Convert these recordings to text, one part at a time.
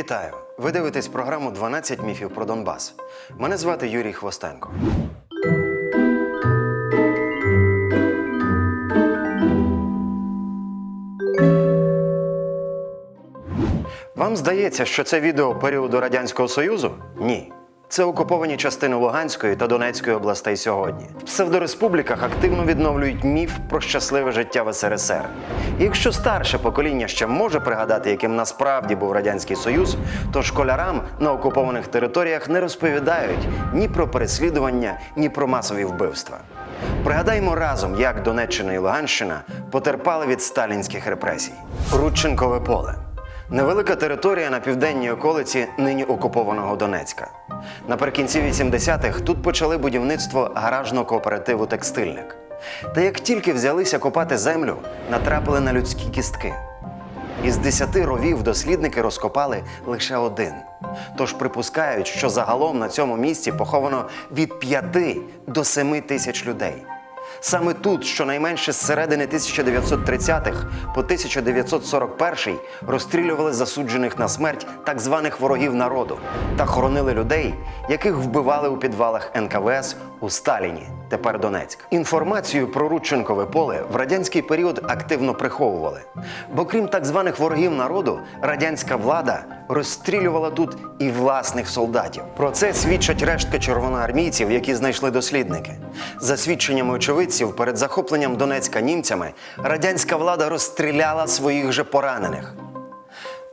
Вітаю! Ви дивитесь програму «12 міфів про Донбас». Мене звати Юрій Хвостенко. Вам здається, що це відео періоду Радянського Союзу? Ні. Це окуповані частини Луганської та Донецької областей сьогодні. В псевдореспубліках активно відновлюють міф про щасливе життя в СРСР. І якщо старше покоління ще може пригадати, яким насправді був Радянський Союз, то школярам на окупованих територіях не розповідають ні про переслідування, ні про масові вбивства. Пригадаймо разом, як Донеччина і Луганщина потерпали від сталінських репресій. Рудченкове поле. Невелика територія на південній околиці нині окупованого Донецька. Наприкінці 80-х тут почали будівництво гаражного кооперативу «Текстильник». Та як тільки взялися копати землю, натрапили на людські кістки. Із 10 ровів дослідники розкопали лише один. Тож припускають, що загалом на цьому місці поховано від 5 до 7 тисяч людей. Саме тут, щонайменше з середини 1930-х по 1941 розстрілювали засуджених на смерть так званих ворогів народу та хоронили людей, яких вбивали у підвалах НКВС у Сталіні, тепер Донецьк. Інформацію про Рудченкове поле в радянський період активно приховували. Бо крім так званих ворогів народу, радянська влада розстрілювала тут і власних солдатів. Про це свідчать рештки червоноармійців, які знайшли дослідники. За свідченнями очевидців, перед захопленням Донецька німцями радянська влада розстріляла своїх же поранених.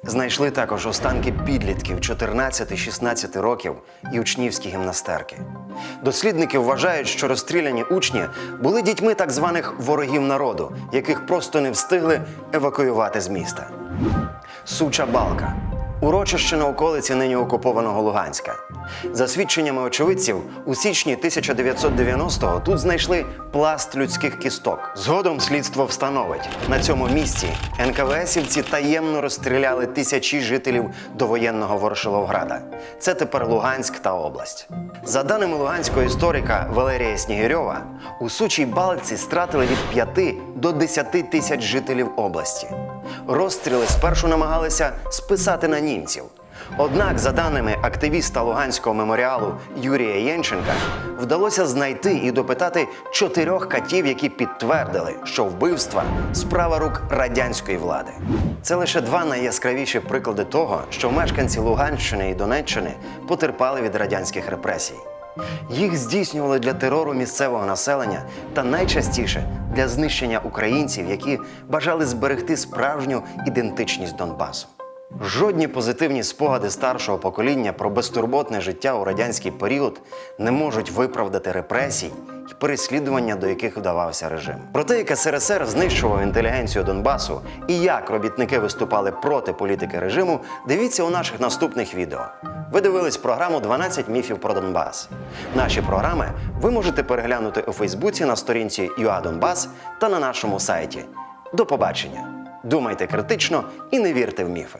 Знайшли також останки підлітків 14-16 років і учнівські гімнастерки. Дослідники вважають, що розстріляні учні були дітьми так званих ворогів народу, яких просто не встигли евакуювати з міста. Суча Балка. Урочище на околиці нині окупованого Луганська. За свідченнями очевидців, у січні 1990-го тут знайшли пласт людських кісток. Згодом слідство встановить, на цьому місці НКВСівці таємно розстріляли тисячі жителів довоєнного Ворошиловграда. Це тепер Луганськ та область. За даними луганського історика Валерія Снігирьова, у Сучій Балці стратили від 5 до 10 тисяч жителів області. Розстріли спершу намагалися списати на німців. Однак, за даними активіста Луганського меморіалу Юрія Єнченка, вдалося знайти і допитати 4 катів, які підтвердили, що вбивства – справа рук радянської влади. Це лише 2 найяскравіші приклади того, що мешканці Луганщини і Донеччини потерпали від радянських репресій. Їх здійснювали для терору місцевого населення та найчастіше для знищення українців, які бажали зберегти справжню ідентичність Донбасу. Жодні позитивні спогади старшого покоління про безтурботне життя у радянський період не можуть виправдати репресій і переслідування, до яких вдавався режим. Про те, як СРСР знищував інтелігенцію Донбасу і як робітники виступали проти політики режиму, дивіться у наших наступних відео. Ви дивились програму «12 міфів про Донбас». Наші програми ви можете переглянути у Фейсбуці на сторінці ЮА Донбас та на нашому сайті. До побачення! Думайте критично і не вірте в міфи.